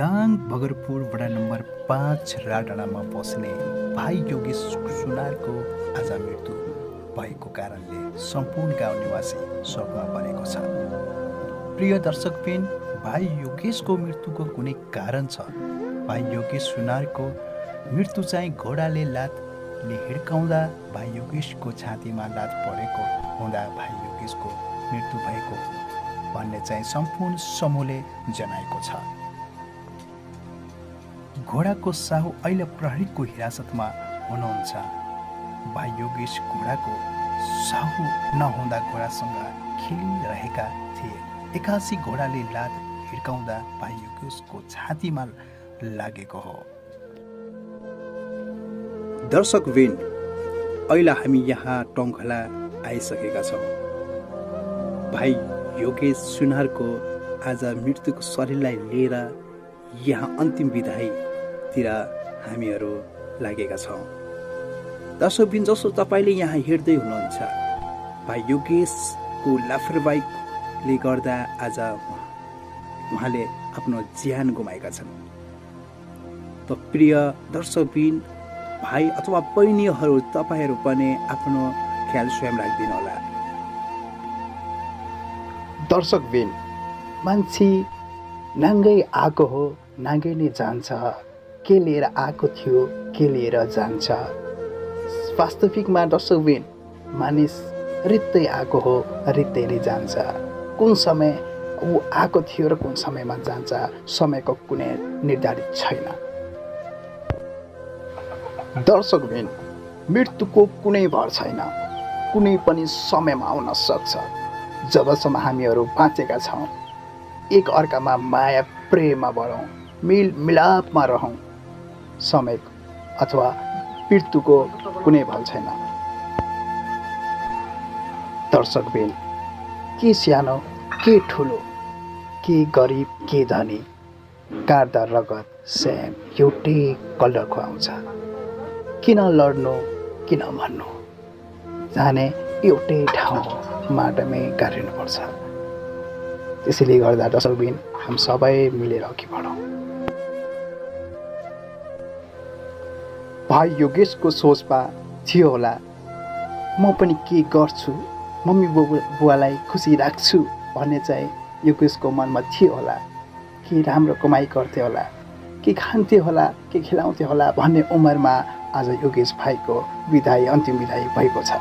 दाङ भगरपुर वडा नम्बर 5 राडाँडामा बस्ने भाइ योगेश सुनारको आज मृत्यु भएको कारणले सम्पूर्ण गाउँ निवासी शोकमा परेको छ। प्रिय दर्शकबिन, भाइ योगेशको मृत्युको कुनै कारण छ? भाइ योगेश सुनारको मृत्यु चाहिँ घोडाले लातले हिर्काउँदा भाइ योगेशको छातीमा लात परेको हुँदा भाइ योगेशको मृत्यु भएको भन्ने चाहिँ सम्पूर्ण समूहले जनाएको छ। घोडाको साहु अहिले प्रहरीको हिरासतमा हुनुहुन्छ। भाइ योगेश घोडाको साहु नहुँदा घोडासँग खेलिरहेका थिए। एकासी घोडाले लात हिर्काउँदा भाइ योगेशको छातीमा लागेको हो। दर्शकबिन, अहिले हामी यहाँ टङ्खला आइसकेका छौँ। भाइ योगेश सुनारको आज मृत्युको शरीरलाई लिएर यहाँ अन्तिम विदाईतिर हामीहरू लागेका छौँ। दर्शकबिन, जसो तपाईँले यहाँ हेर्दै हुनुहुन्छ, भाइ योगेशको लापरवाहीले गर्दा आज उहाँले आफ्नो ज्यान गुमाएका छन्। त प्रिय दर्शकबिन, भाइ अथवा बहिनीहरू, तपाईँहरू पनि आफ्नो ख्याल स्वयं राखिदिनु होला। दर्शकबिन, मान्छे नाङ्गै आएको हो, नाङ्गै नै जान्छ। के लिएर आएको थियो, के लिएर जान्छ। वास्तविकमा दर्शकबिन, मानिस रित्तै आएको हो, रित्तै नै जान्छ। कुन समय ऊ आएको थियो र कुन समयमा जान्छ, समयको कुनै निर्धारित छैन। दर्शकबिन, मृत्युको कुनै भर छैन, कुनै पनि समयमा आउन सक्छ। जबसम्म हामीहरू बाँचेका छौँ, एक अर्कामा माया प्रेममा बढौँ, मिल मिलापमा रहौँ, समय अथवा मृत्युको कुनै भल छैन। दर्शकबिन, के सानो के ठुलो, के गरिब के धनी, काट्दा रगत सेम एउटै कलरको आउँछ। किन लड्नु, किन भन्नु, जाने एउटै ठाउँ माटोमै गाडिनुपर्छ। त्यसैले गर्दा दर्शकबिन, हामी सबै मिलेर अघि बढौँ। भाइ योगेशको सोचमा थियो होला, म पनि के गर्छु, मम्मी बुवालाई खुसी राख्छु भन्ने चाहिँ योगेशको मनमा थियो होला। के राम्रो कमाइ गर्थ्यो होला, के खान्थ्यो होला, के खिलाउँथ्यो होला भन्ने उमेरमा आज योगेश भाइको विदाई, अन्तिम विदाई भएको छ।